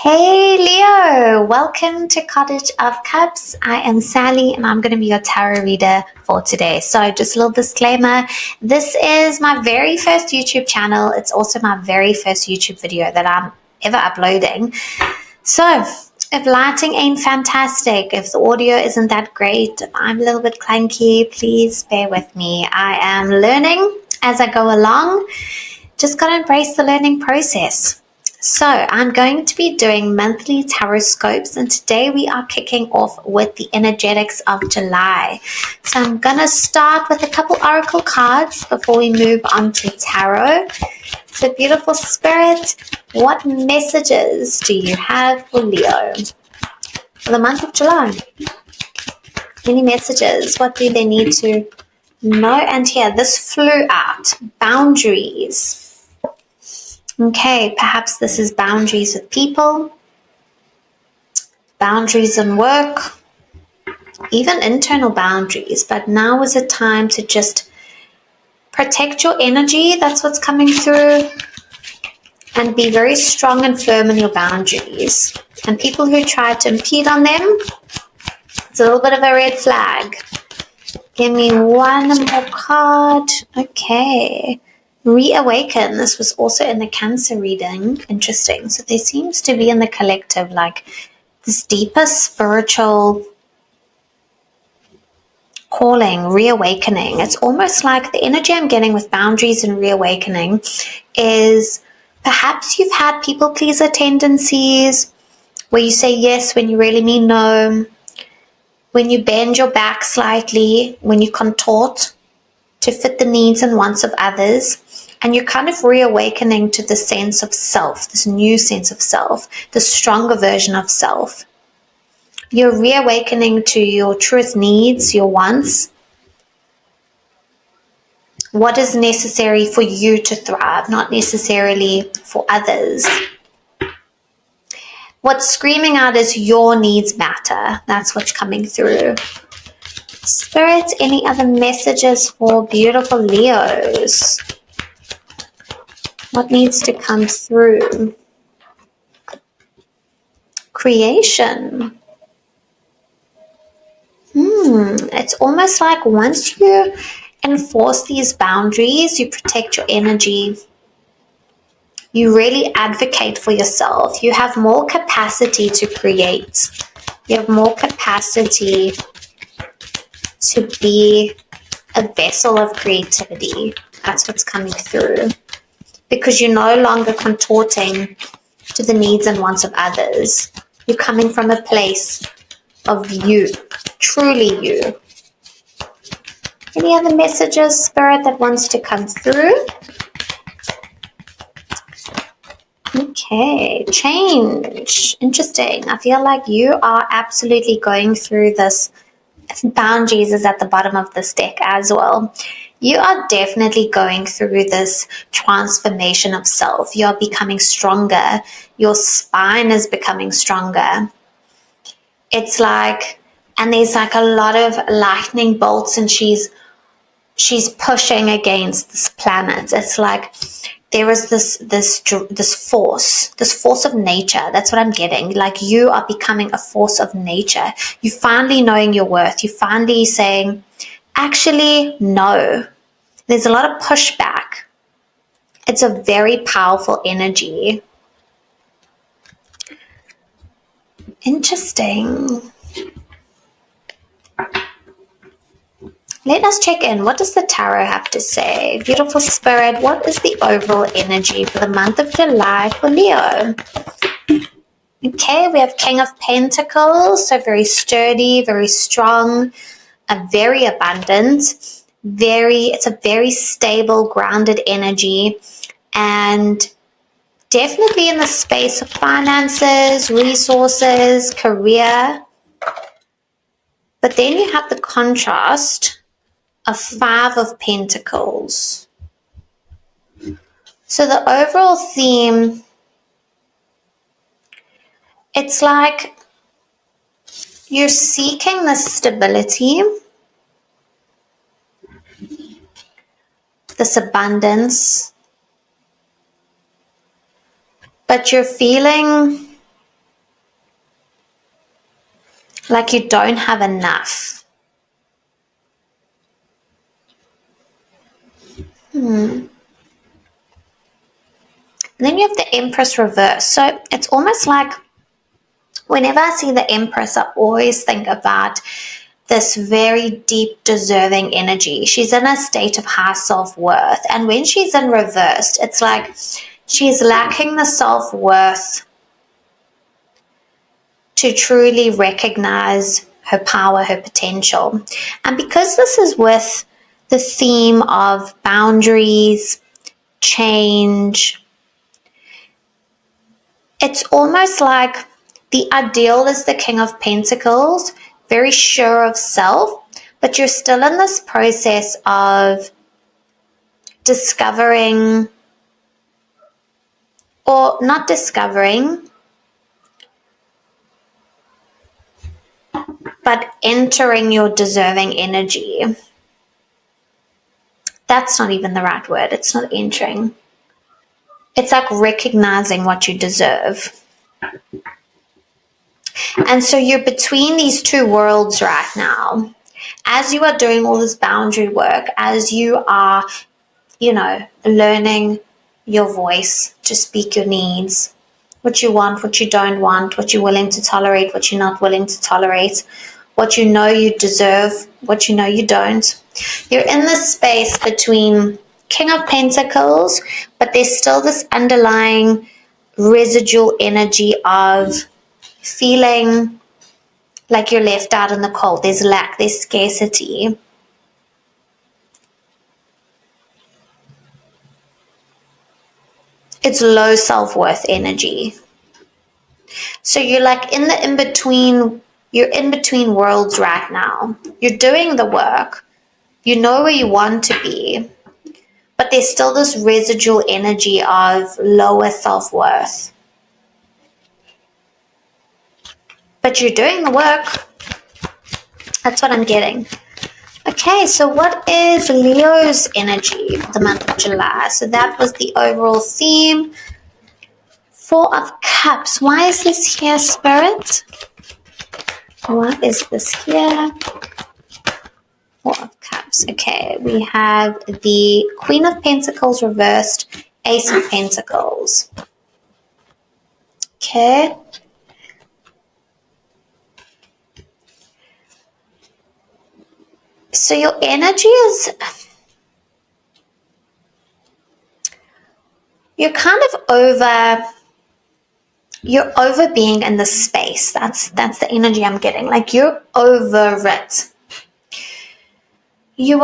Hey Leo, welcome to Cottage of Cups. I am Sally and I'm going to be your tarot reader for today. So just a little disclaimer, this is my very first YouTube channel. It's also my very first YouTube video that I'm ever uploading. So if lighting ain't fantastic, if the audio isn't that great, if I'm a little bit clunky, please bear with me. I am learning as I go along. Just got to embrace the learning process. So I'm going to be doing monthly tarot scopes, and today we are kicking off with the energetics of July. So I'm going to start with a couple oracle cards before we move on to tarot. So beautiful spirit, what messages do you have for Leo for the month of July? Any messages? What do they need to know? And here, this flew out. Boundaries. Okay, perhaps this is boundaries with people, boundaries in work, even internal boundaries. But now is a time to just protect your energy. That's what's coming through. And be very strong and firm in your boundaries. And people who try to impede on them, it's a little bit of a red flag. Give me one more card. Okay. Reawaken. This was also in the Cancer reading. Interesting. So there seems to be in the collective like this deeper spiritual calling, reawakening. It's almost like the energy I'm getting with boundaries and reawakening is perhaps you've had people pleaser tendencies where you say yes when you really mean no, when you bend your back slightly, when you contort to fit the needs and wants of others. And you're kind of reawakening to the sense of self, this new sense of self, the stronger version of self. You're reawakening to your truest needs, your wants. What is necessary for you to thrive, not necessarily for others. What's screaming out is your needs matter. That's what's coming through. Spirit, any other messages for beautiful Leos? What needs to come through? Creation. It's almost like once you enforce these boundaries, you protect your energy. You really advocate for yourself. You have more capacity to create. You have more capacity to be a vessel of creativity. That's what's coming through. Because you're no longer contorting to the needs and wants of others. You're coming from a place of you, truly you. Any other messages, Spirit, that wants to come through? Okay, change. Interesting. I feel like you are absolutely going through this. Boundaries is at the bottom of this deck as well. You are definitely going through this transformation of self. You're becoming stronger. Your spine is becoming stronger. It's like, and there's like a lot of lightning bolts and she's pushing against this planet. It's like there is this force of nature. That's what I'm getting. Like you are becoming a force of nature. You finally knowing your worth. You finally saying, actually, no. There's a lot of pushback. It's a very powerful energy. Interesting. Let us check in. What does the tarot have to say? Beautiful Spirit, what is the overall energy for the month of July for Leo? Okay, we have King of Pentacles, so very sturdy, very strong, very abundant, it's a very stable, grounded energy, and definitely in the space of finances, resources, career. But then you have the contrast of Five of Pentacles. So the overall theme, it's like you're seeking the stability, this abundance, but you're feeling like you don't have enough. Then you have the Empress reverse. So it's almost like whenever I see the Empress, I always think about this very deep, deserving energy. She's in a state of high self-worth. And when she's in reversed, it's like she's lacking the self-worth to truly recognize her power, her potential. And because this is with the theme of boundaries, change, it's almost like the ideal is the King of Pentacles, very sure of self, but you're still in this process of discovering, or not discovering, but entering your deserving energy. That's not even the right word. It's not entering. It's like recognizing what you deserve. And so you're between these two worlds right now. As you are doing all this boundary work, as you are, learning your voice to speak your needs, what you want, what you don't want, what you're willing to tolerate, what you're not willing to tolerate, what you know you deserve, what you know you don't. You're in this space between King of Pentacles, but there's still this underlying residual energy of feeling like you're left out in the cold. There's lack, there's scarcity. It's low self-worth energy. So you're like you're in between worlds right now. You're doing the work. You know where you want to be. But there's still this residual energy of lower self-worth. But you're doing the work. That's what I'm getting. Okay, so what is Leo's energy the month of July? So that was the overall theme. Four of Cups. Why is this here, Spirit? What is this here? Four of Cups. Okay, we have the Queen of Pentacles reversed, Ace of Pentacles. Okay. So your energy is, you're kind of you're over being in the space. That's the energy I'm getting. Like you're over it. You're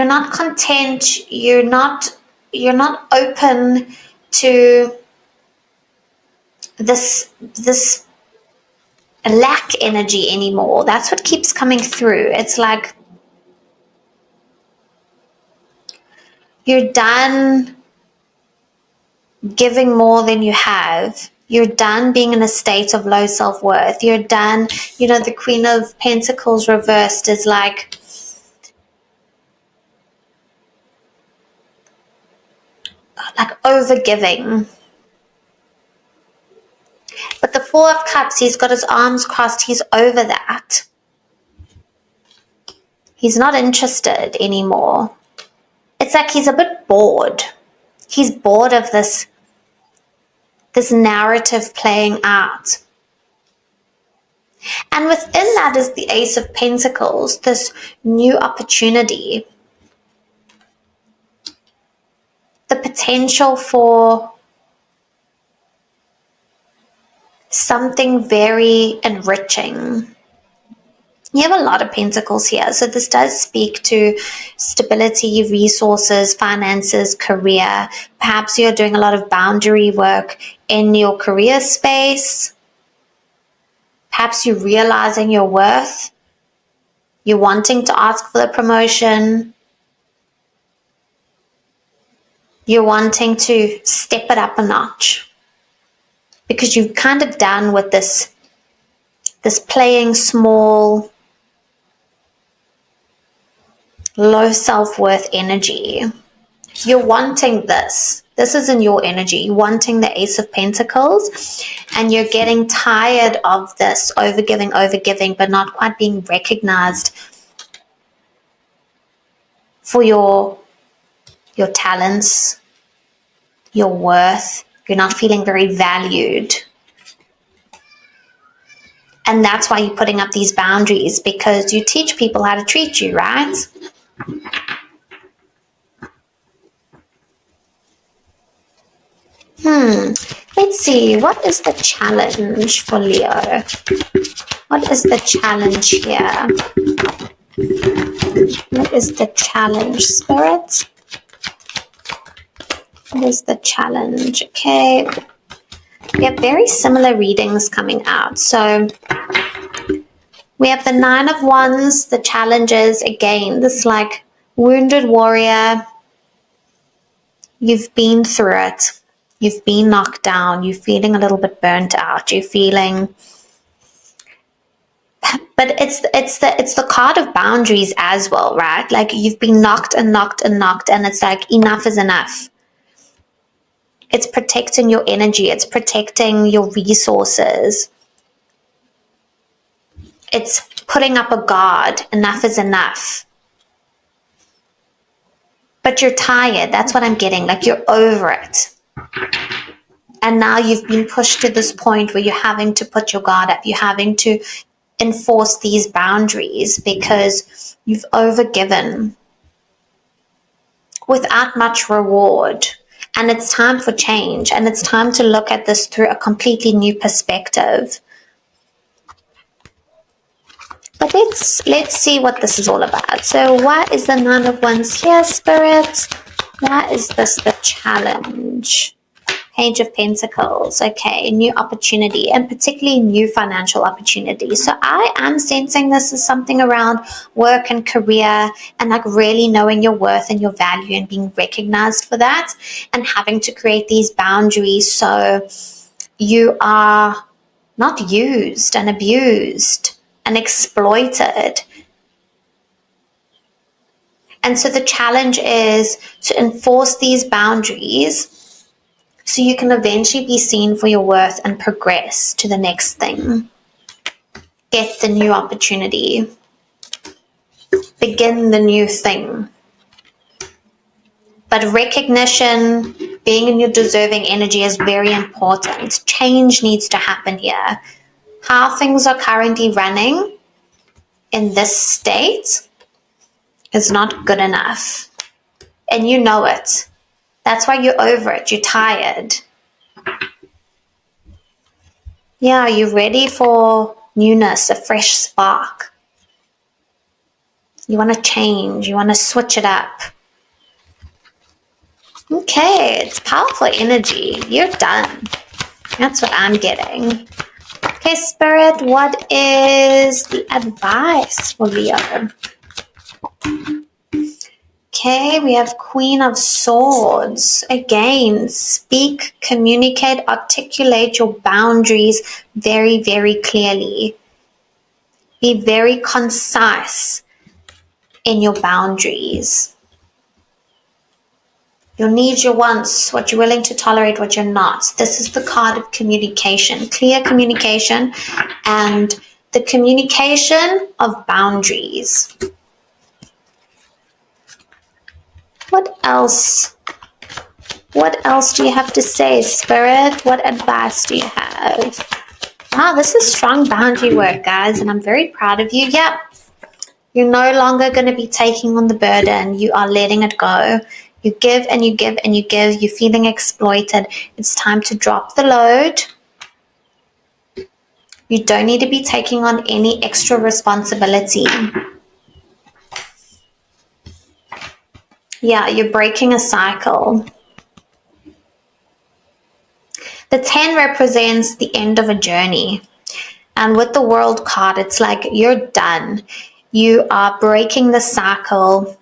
not content. You're not open to this lack energy anymore. That's what keeps coming through. It's like you're done giving more than you have. You're done being in a state of low self-worth. You're done, the Queen of Pentacles reversed is like over giving. But the Four of Cups, he's got his arms crossed. He's over that. He's not interested anymore. It's like he's a bit bored. He's bored of this narrative playing out. And within that is the Ace of Pentacles, this new opportunity. The potential for something very enriching. You have a lot of pentacles here. So this does speak to stability, resources, finances, career. Perhaps you're doing a lot of boundary work in your career space. Perhaps you're realizing your worth. You're wanting to ask for the promotion. You're wanting to step it up a notch. Because you've kind of done with this playing small, low self-worth energy. You're wanting this. This is in your energy. You're wanting the Ace of Pentacles, and you're getting tired of this overgiving, but not quite being recognized for your talents, your worth. You're not feeling very valued. And that's why you're putting up these boundaries, because you teach people how to treat you, right? Let's see. What is the challenge for Leo? What is the challenge here? What is the challenge, Spirit? What is the challenge? Okay. We have very similar readings coming out. So we have the Nine of Wands, the challenges. Again, this like wounded warrior. You've been through it. You've been knocked down. You're feeling a little bit burnt out. You're feeling, but it's the card of boundaries as well, right? Like you've been knocked, and it's like enough is enough. It's protecting your energy. It's protecting your resources. It's putting up a guard. Enough is enough. But you're tired. That's what I'm getting. Like you're over it. And now you've been pushed to this point where you're having to put your guard up. You're having to enforce these boundaries because you've overgiven without much reward. And it's time for change. And it's time to look at this through a completely new perspective. But let's see what this is all about. So why is the Nine of Wands here, Spirit? Why is this the challenge? Page of Pentacles. Okay, new opportunity, and particularly new financial opportunity. So I am sensing this is something around work and career, and like really knowing your worth and your value and being recognized for that, and having to create these boundaries so you are not used and abused and exploited. And so the challenge is to enforce these boundaries so you can eventually be seen for your worth and progress to the next thing. Get the new opportunity. Begin the new thing. But recognition, being in your deserving energy is very important. Change needs to happen here. How things are currently running in this state is not good enough. And you know it. That's why you're over it. You're tired. Yeah, you're ready for newness, a fresh spark. You want to change. You want to switch it up. Okay, it's powerful energy. You're done. That's what I'm getting. Okay, Spirit, what is the advice for Leo? Okay, we have Queen of Swords. Again, speak, communicate, articulate your boundaries very, very clearly. Be very concise in your boundaries. Your needs, your wants, what you're willing to tolerate, what you're not. This is the card of communication, clear communication, and the communication of boundaries. What else? What else do you have to say, Spirit? What advice do you have? Wow, this is strong boundary work, guys, and I'm very proud of you. Yep. You're no longer going to be taking on the burden. You are letting it go. You give and you give and you give. You're feeling exploited. It's time to drop the load. You don't need to be taking on any extra responsibility. Yeah, you're breaking a cycle. The 10 represents the end of a journey. And with the World card, it's like you're done. You are breaking the cycle.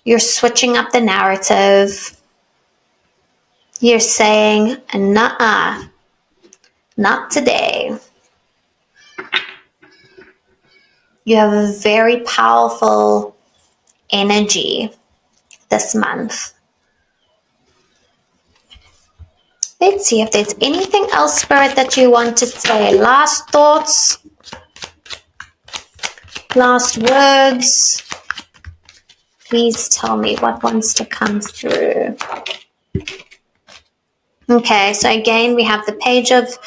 You're switching up the narrative. You're saying, nuh-uh, not today. You have a very powerful energy. this month. Let's see if there's anything else, Spirit, that you want to say. Last thoughts, last words. Please tell me what wants to come through. Okay, so again, we have the Page of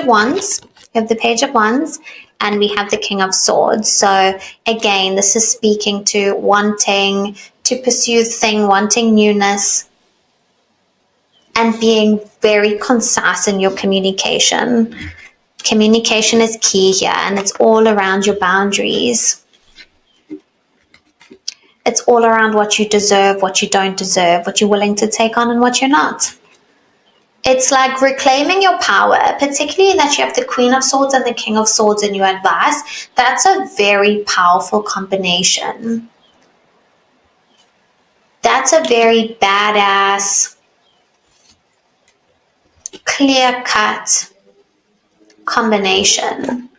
Wands. We have the Page of Wands, and we have the King of Swords. So again, this is speaking to wanting to pursue wanting newness, and being very concise in your communication. Communication is key here, and it's all around your boundaries. It's all around what you deserve, what you don't deserve, what you're willing to take on and what you're not. It's like reclaiming your power, particularly that you have the Queen of Swords and the King of Swords in your advice. That's a very powerful combination. That's a very badass, clear-cut combination.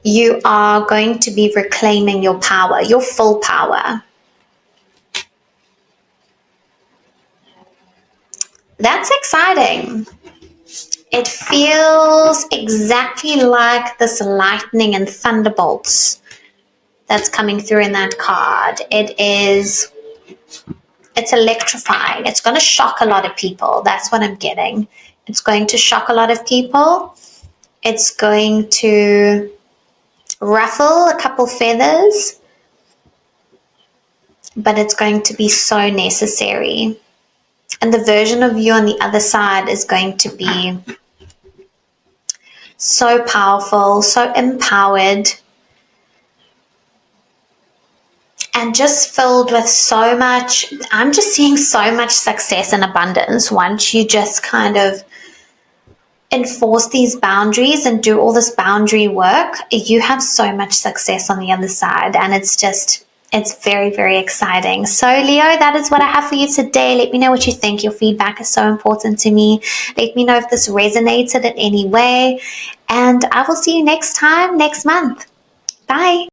You are going to be reclaiming your power, your full power. That's exciting. It feels exactly like this lightning and thunderbolts that's coming through in that card. It's electrifying. It's going to shock a lot of people. That's what I'm getting. It's going to shock a lot of people. It's going to ruffle a couple feathers, but it's going to be so necessary. And the version of you on the other side is going to be so powerful, so empowered, and just filled with so much. I'm just seeing so much success and abundance once you just kind of enforce these boundaries and do all this boundary work. You have so much success on the other side, and it's very, very exciting. So Leo, that is what I have for you today. Let me know what you think. Your feedback is so important to me. Let me know if this resonated in any way, and I will see you next time, next month. Bye.